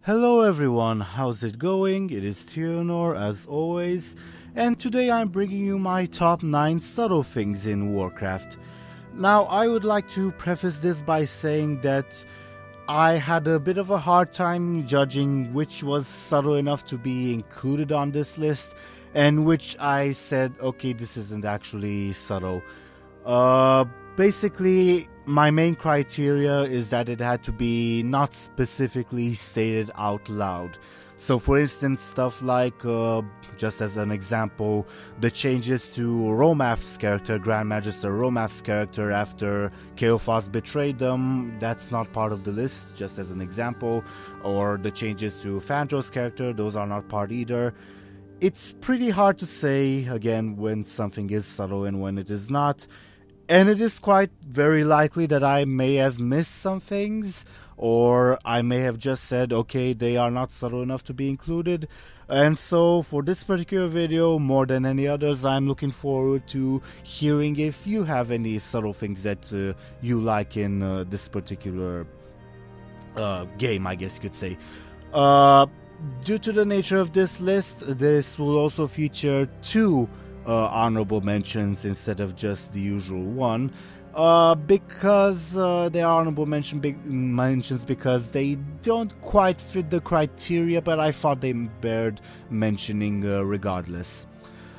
Hello everyone, how's it going? It is Theonor as always, and today I'm bringing you my top 9 subtle things in Warcraft. Now I would like to preface this by saying that I had a bit of a hard time judging which was subtle enough to be included on this list, and which I said, okay, this isn't actually subtle. Basically, my main criteria is that it had to be not specifically stated out loud. So for instance, stuff like, just as an example, the changes to Romaf's character, Grand Magister Romaf's character after Kael'thas betrayed them, that's not part of the list, just as an example. Or the changes to Fandrel's character, those are not part either. It's pretty hard to say, again, when something is subtle and when it is not. And it is quite very likely that I may have missed some things, or I may have just said, okay, they are not subtle enough to be included. And so for this particular video, more than any others, I'm looking forward to hearing if you have any subtle things that you like in this particular game, I guess you could say. Due to the nature of this list, this will also feature 2 honorable mentions instead of just the usual one, because they are honorable mentions because they don't quite fit the criteria, but I thought they bared mentioning regardless.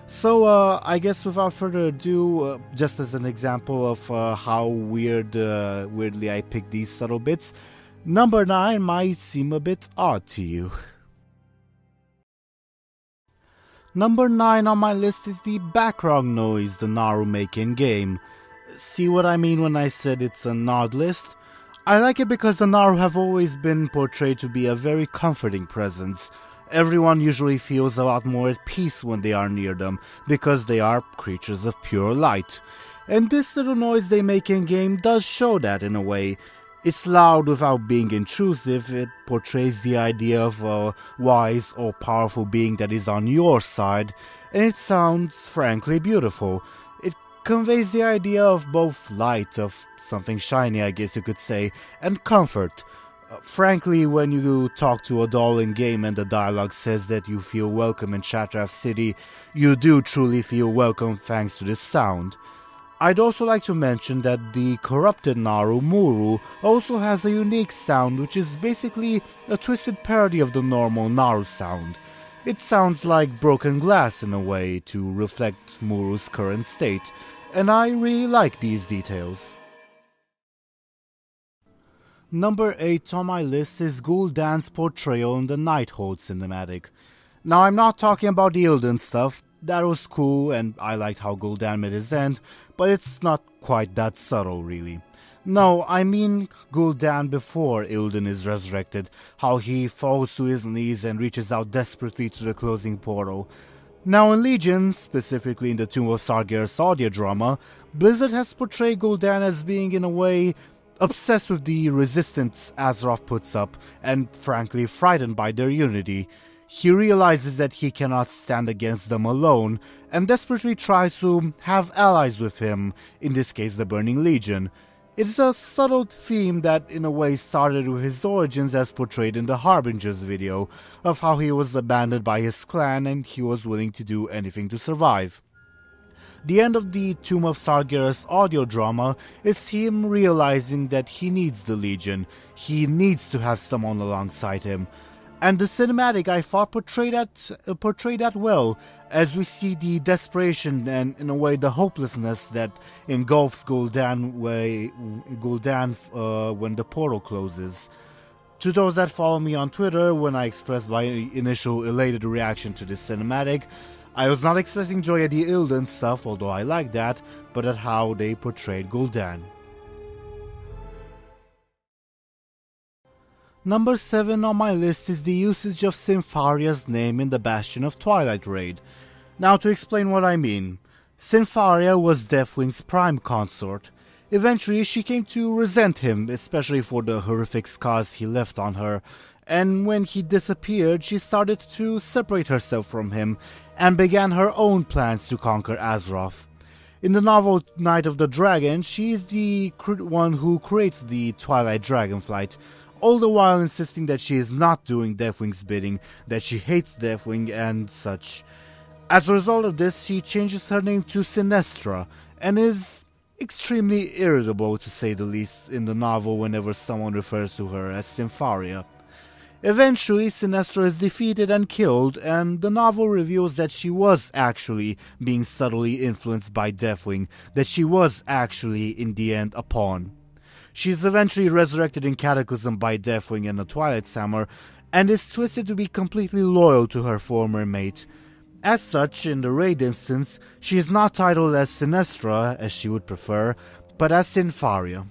So I guess without further ado, just as an example of how weirdly I picked these subtle bits, number 9 might seem a bit odd to you. Number 9 on my list is the background noise the Ner'zhul make in-game. See what I mean when I said it's an odd list? I like it because the Ner'zhul have always been portrayed to be a very comforting presence. Everyone usually feels a lot more at peace when they are near them, because they are creatures of pure light. And this little noise they make in-game does show that in a way. It's loud without being intrusive. It portrays the idea of a wise or powerful being that is on your side, and it sounds frankly beautiful. It conveys the idea of both light, of something shiny I guess you could say, and comfort. Frankly, when you talk to a doll in game and the dialogue says that you feel welcome in Shattrath City, you do truly feel welcome thanks to this sound. I'd also like to mention that the corrupted Ner'zhul, Muru, also has a unique sound which is basically a twisted parody of the normal Ner'zhul sound. It sounds like broken glass in a way to reflect Muru's current state, and I really like these details. Number 8 on my list is Gul'dan's portrayal in the Nighthold cinematic. Now I'm not talking about the Gul'dan stuff. That was cool, and I liked how Gul'dan met his end, but it's not quite that subtle, really. No, I mean Gul'dan before Gul'dan is resurrected, how he falls to his knees and reaches out desperately to the closing portal. Now in Legion, specifically in the Tomb of Sargeras audio drama, Blizzard has portrayed Gul'dan as being, in a way, obsessed with the resistance Azeroth puts up, and frankly frightened by their unity. He realizes that he cannot stand against them alone, and desperately tries to have allies with him, in this case the Burning Legion. It is a subtle theme that in a way started with his origins as portrayed in the Harbinger's video, of how he was abandoned by his clan and he was willing to do anything to survive. The end of the Tomb of Sargeras audio drama is him realizing that he needs the Legion, he needs to have someone alongside him. And the cinematic, I thought, portrayed that well, as we see the desperation and, in a way, the hopelessness that engulfs Gul'dan when the portal closes. To those that follow me on Twitter, when I expressed my initial elated reaction to this cinematic, I was not expressing joy at the Gul'dan stuff, although I like that, but at how they portrayed Gul'dan. Number 7 on my list is the usage of Sinfaria's name in the Bastion of Twilight raid. Now to explain what I mean. Sinfaria was Deathwing's prime consort. Eventually she came to resent him, especially for the horrific scars he left on her, and when he disappeared she started to separate herself from him and began her own plans to conquer Azeroth. In the novel Night of the Dragon, she is the one who creates the Twilight Dragonflight, all the while insisting that she is not doing Deathwing's bidding, that she hates Deathwing and such. As a result of this, she changes her name to Sinestra, and is extremely irritable, to say the least, in the novel whenever someone refers to her as Sympharia. Eventually, Sinestra is defeated and killed, and the novel reveals that she was actually being subtly influenced by Deathwing, that she was actually, in the end, a pawn. She is eventually resurrected in Cataclysm by Deathwing and the Twilight Summer, and is twisted to be completely loyal to her former mate. As such, in the raid instance, she is not titled as Sinestra, as she would prefer, but as Sympharia.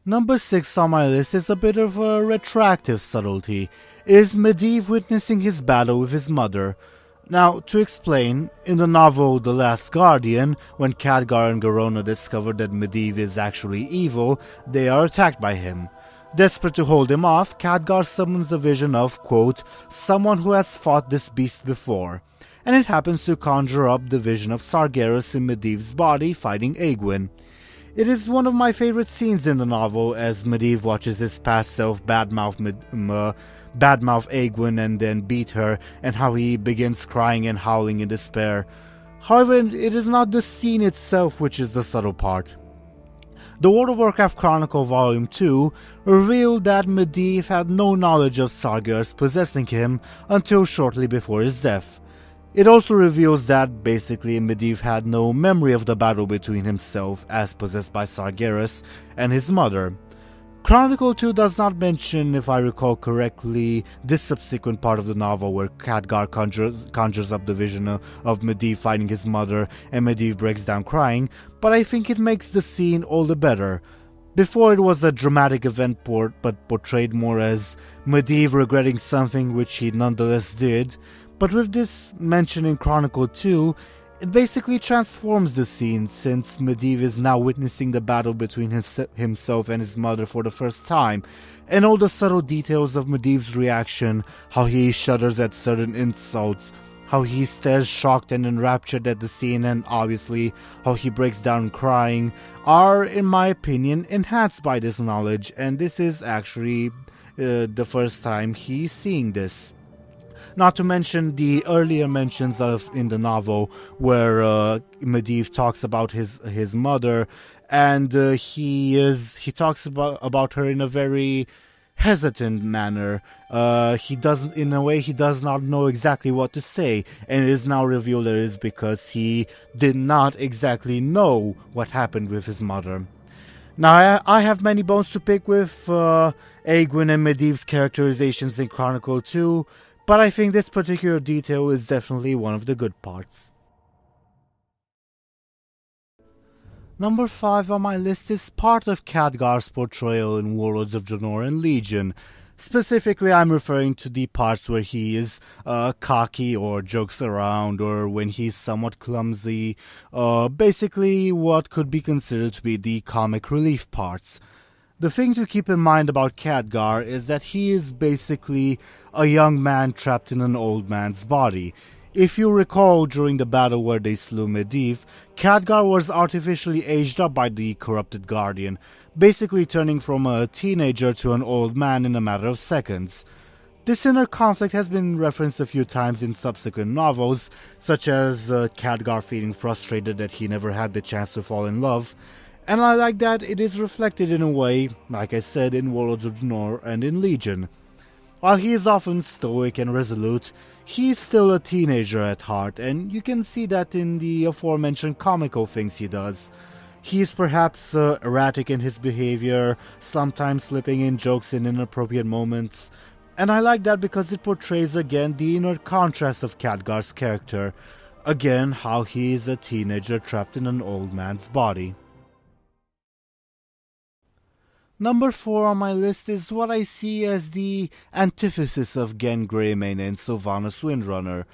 Number 6 on my list is a bit of a retroactive subtlety. It is Medivh witnessing his battle with his mother. Now, to explain, in the novel The Last Guardian, when Khadgar and Garona discover that Medivh is actually evil, they are attacked by him. Desperate to hold him off, Khadgar summons a vision of, quote, someone who has fought this beast before, and it happens to conjure up the vision of Sargeras in Medivh's body fighting Egwene. It is one of my favorite scenes in the novel, as Medivh watches his past self badmouth Egwene and then beat her, and how he begins crying and howling in despair. However, it is not the scene itself which is the subtle part. The World of Warcraft Chronicle Volume 2 revealed that Medivh had no knowledge of Sargeras possessing him until shortly before his death. It also reveals that, basically, Medivh had no memory of the battle between himself, as possessed by Sargeras, and his mother. Chronicle 2 does not mention, if I recall correctly, this subsequent part of the novel where Khadgar conjures up the vision of Medivh fighting his mother, and Medivh breaks down crying, but I think it makes the scene all the better. Before, it was a dramatic event but portrayed more as Medivh regretting something which he nonetheless did. But with this mention in Chronicle 2, it basically transforms the scene, since Medivh is now witnessing the battle between himself and his mother for the first time, and all the subtle details of Medivh's reaction, how he shudders at certain insults, how he stares shocked and enraptured at the scene, and obviously how he breaks down crying, are, in my opinion, enhanced by this knowledge, and this is actually the first time he's seeing this. Not to mention the earlier mentions of in the novel where Medivh talks about his mother, and he talks about her in a very hesitant manner. He does not know exactly what to say, and it is now revealed that it is because he did not exactly know what happened with his mother. Now, I have many bones to pick with Egwene and Medivh's characterizations in Chronicle 2, but I think this particular detail is definitely one of the good parts. Number 5 on my list is part of Khadgar's portrayal in Warlords of Draenor and Legion. Specifically, I'm referring to the parts where he is cocky or jokes around, or when he's somewhat clumsy, basically what could be considered to be the comic relief parts. The thing to keep in mind about Khadgar is that he is basically a young man trapped in an old man's body. If you recall, during the battle where they slew Medivh, Khadgar was artificially aged up by the corrupted Guardian, basically turning from a teenager to an old man in a matter of seconds. This inner conflict has been referenced a few times in subsequent novels, such as Khadgar feeling frustrated that he never had the chance to fall in love, and I like that it is reflected in a way, like I said, in Warlords of Draenor and in Legion. While he is often stoic and resolute, he is still a teenager at heart, and you can see that in the aforementioned comical things he does. He is perhaps erratic in his behavior, sometimes slipping in jokes in inappropriate moments, and I like that because it portrays again the inner contrast of Khadgar's character, again how he is a teenager trapped in an old man's body. Number 4 on my list is what I see as the antithesis of Gen Greymane and Sylvanas Windrunner.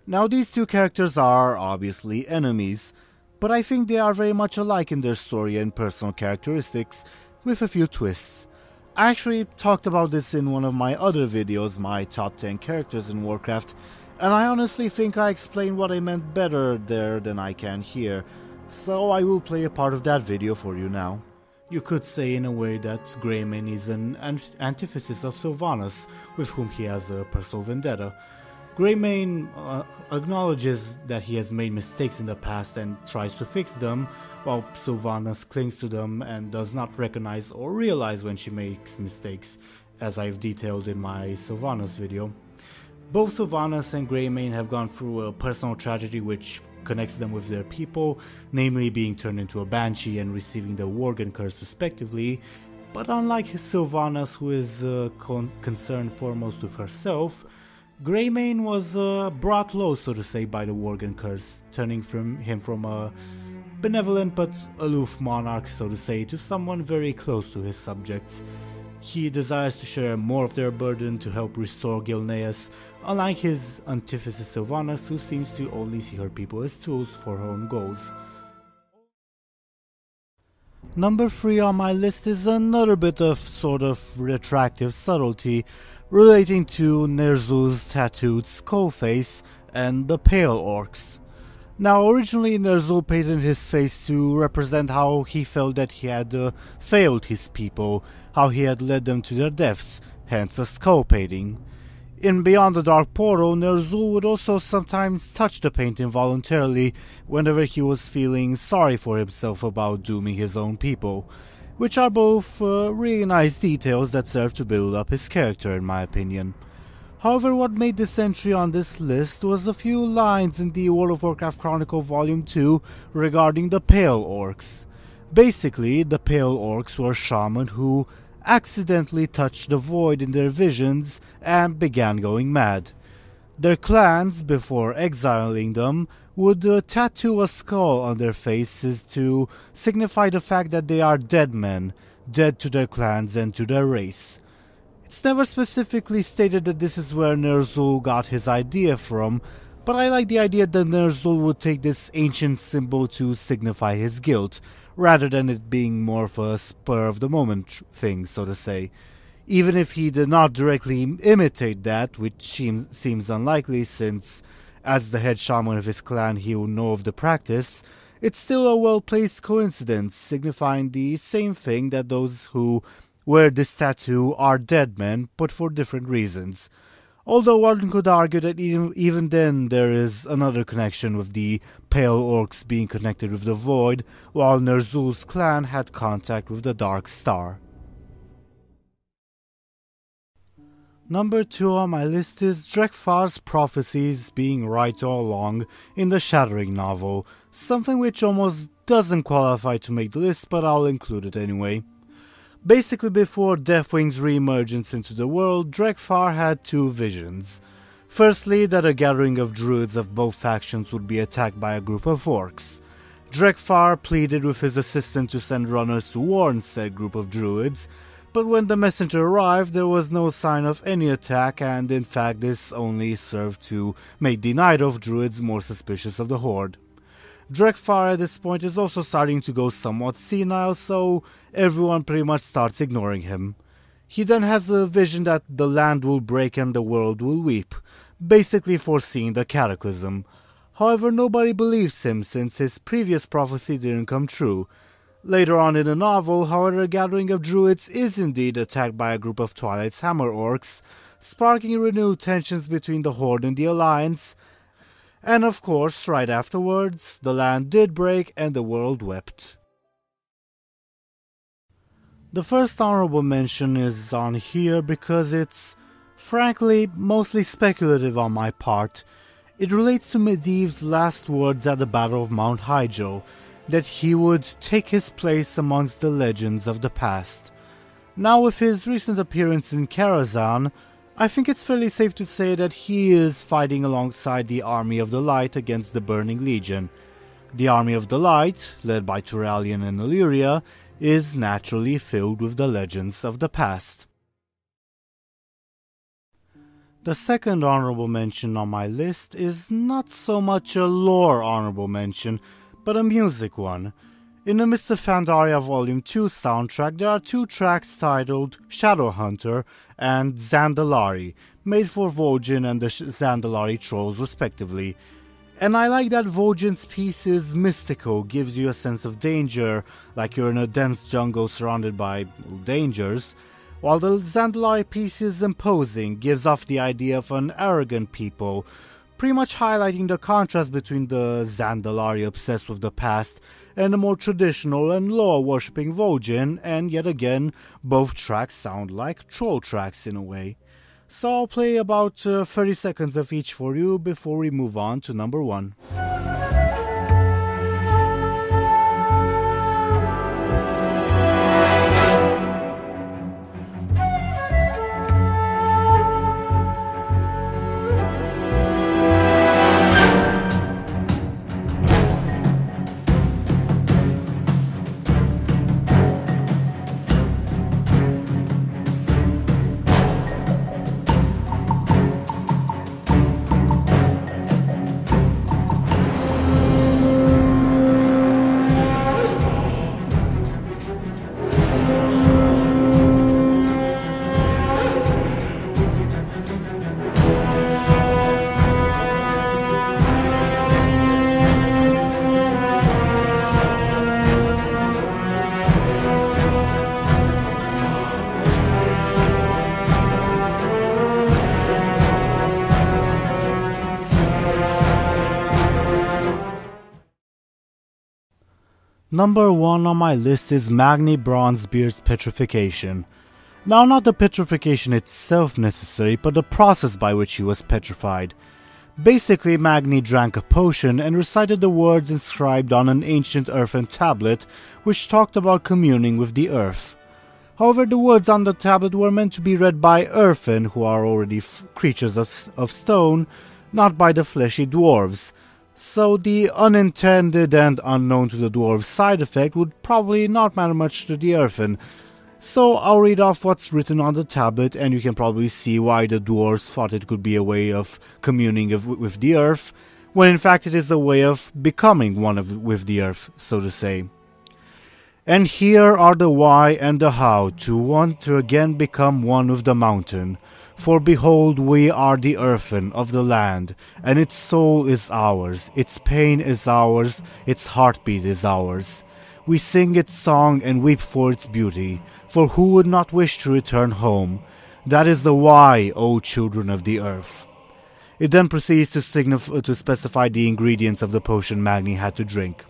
Now, these two characters are obviously enemies, but I think they are very much alike in their story and personal characteristics, with a few twists. I actually talked about this in one of my other videos, my top 10 characters in Warcraft, and I honestly think I explained what I meant better there than I can here. so I will play a part of that video for you now. You could say in a way that Greymane is an antithesis of Sylvanas, with whom he has a personal vendetta. Greymane acknowledges that he has made mistakes in the past and tries to fix them, while Sylvanas clings to them and does not recognize or realize when she makes mistakes, as I've detailed in my Sylvanas video. Both Sylvanas and Greymane have gone through a personal tragedy which connects them with their people, namely being turned into a banshee and receiving the Worgen curse respectively, but unlike Sylvanas, who is concerned foremost with herself, Greymane was brought low, so to say, by the Worgen curse, turning him from a benevolent but aloof monarch, so to say, to someone very close to his subjects. He desires to share more of their burden to help restore Gilneas, unlike his antithesis Sylvanas, who seems to only see her people as tools for her own goals. Number 3 on my list is another bit of sort of retroactive subtlety relating to Ner'zhul's tattooed skull face and the Pale Orcs. Now, originally Ner'zhul painted his face to represent how he felt that he had failed his people, how he had led them to their deaths, hence a skull painting. In Beyond the Dark Portal, Ner'zhul would also sometimes touch the paint involuntarily whenever he was feeling sorry for himself about dooming his own people, which are both really nice details that serve to build up his character in my opinion. However, what made this entry on this list was a few lines in the World of Warcraft Chronicle Volume 2 regarding the Pale Orcs. Basically, the Pale Orcs were shaman who accidentally touched the void in their visions and began going mad. Their clans, before exiling them, would tattoo a skull on their faces to signify the fact that they are dead men, dead to their clans and to their race. It's never specifically stated that this is where Ner'zhul got his idea from, but I like the idea that Ner'zhul would take this ancient symbol to signify his guilt, rather than it being more of a spur-of-the-moment thing, so to say. Even if he did not directly imitate that, which seems unlikely since, as the head shaman of his clan, he would know of the practice, it's still a well-placed coincidence, signifying the same thing that those who wear this tattoo are dead men, but for different reasons. Although one could argue that even then there is another connection with the Pale Orcs being connected with the Void, while Ner'zhul's clan had contact with the Dark Star. Number 2 on my list is Drek'Thar's prophecies being right all along in the Shattering novel, something which almost doesn't qualify to make the list, but I'll include it anyway. Basically, before Deathwing's re-emergence into the world, Drek'Thar had two visions. Firstly, that a gathering of druids of both factions would be attacked by a group of orcs. Drek'Thar pleaded with his assistant to send runners to warn said group of druids, but when the messenger arrived there was no sign of any attack, and in fact this only served to make the Night Elf druids more suspicious of the horde. Drek'Thar at this point is also starting to go somewhat senile, so everyone pretty much starts ignoring him. He then has a vision that the land will break and the world will weep, basically foreseeing the cataclysm. However, nobody believes him since his previous prophecy didn't come true. Later on in the novel, however, a gathering of druids is indeed attacked by a group of Twilight's Hammer orcs, sparking renewed tensions between the Horde and the Alliance. And of course, right afterwards, the land did break and the world wept. The first honorable mention is on here because it's, frankly, mostly speculative on my part. It relates to Medivh's last words at the Battle of Mount Hyjal, that he would take his place amongst the legends of the past. Now, with his recent appearance in Karazhan, I think it's fairly safe to say that he is fighting alongside the Army of the Light against the Burning Legion. The Army of the Light, led by Turalyon and Illyria, is naturally filled with the legends of the past. The second honorable mention on my list is not so much a lore honorable mention, but a music one. In the Mists of Pandaria Volume 2 soundtrack, there are two tracks titled Shadowhunter and Zandalari, made for Vol'jin and the Zandalari trolls respectively. And I like that Vojan's piece is mystical, gives you a sense of danger, like you're in a dense jungle surrounded by dangers, while the Zandalari piece is imposing, gives off the idea of an arrogant people, pretty much highlighting the contrast between the Zandalari obsessed with the past and the more traditional and lore-worshipping Vojan, and yet again, both tracks sound like troll tracks in a way. So I'll play about 30 seconds of each for you before we move on to number 1. Number 1 on my list is Magni Bronzebeard's petrification. Now, not the petrification itself necessary, but the process by which he was petrified. Basically, Magni drank a potion and recited the words inscribed on an ancient earthen tablet, which talked about communing with the earth. However, the words on the tablet were meant to be read by earthen, who are already creatures of stone, not by the fleshy dwarves. So the unintended and unknown to the dwarves side effect would probably not matter much to the earthen. So I'll read off what's written on the tablet, and you can probably see why the dwarves thought it could be a way of communing with the earth, when in fact it is a way of becoming one with the earth, so to say. And here are the why and the how to want to again become one with the mountain. For behold, we are the earthen of the land, and its soul is ours, its pain is ours, its heartbeat is ours. We sing its song and weep for its beauty, for who would not wish to return home? That is the why, O children of the earth. It then proceeds to specify the ingredients of the potion Magni had to drink.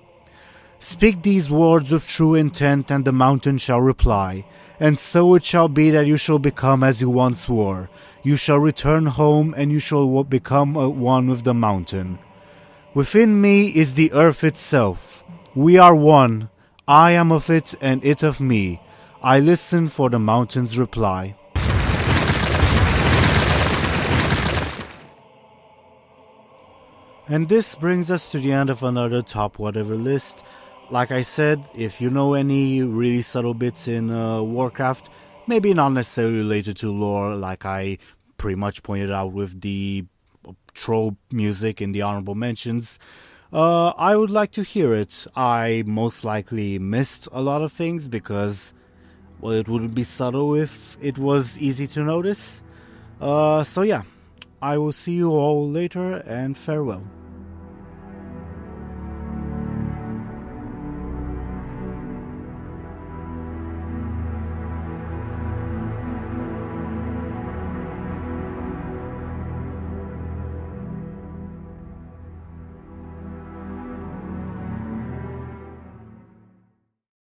Speak these words with true intent, and the mountain shall reply. And so it shall be that you shall become as you once were. You shall return home, and you shall become one with the mountain. Within me is the earth itself. We are one. I am of it, and it of me. I listen for the mountain's reply. And this brings us to the end of another Top Whatever list. Like I said, if you know any really subtle bits in Warcraft, maybe not necessarily related to lore, like I pretty much pointed out with the troll music in the honorable mentions, I would like to hear it. I most likely missed a lot of things because, well, it wouldn't be subtle if it was easy to notice. So yeah, I will see you all later, and farewell.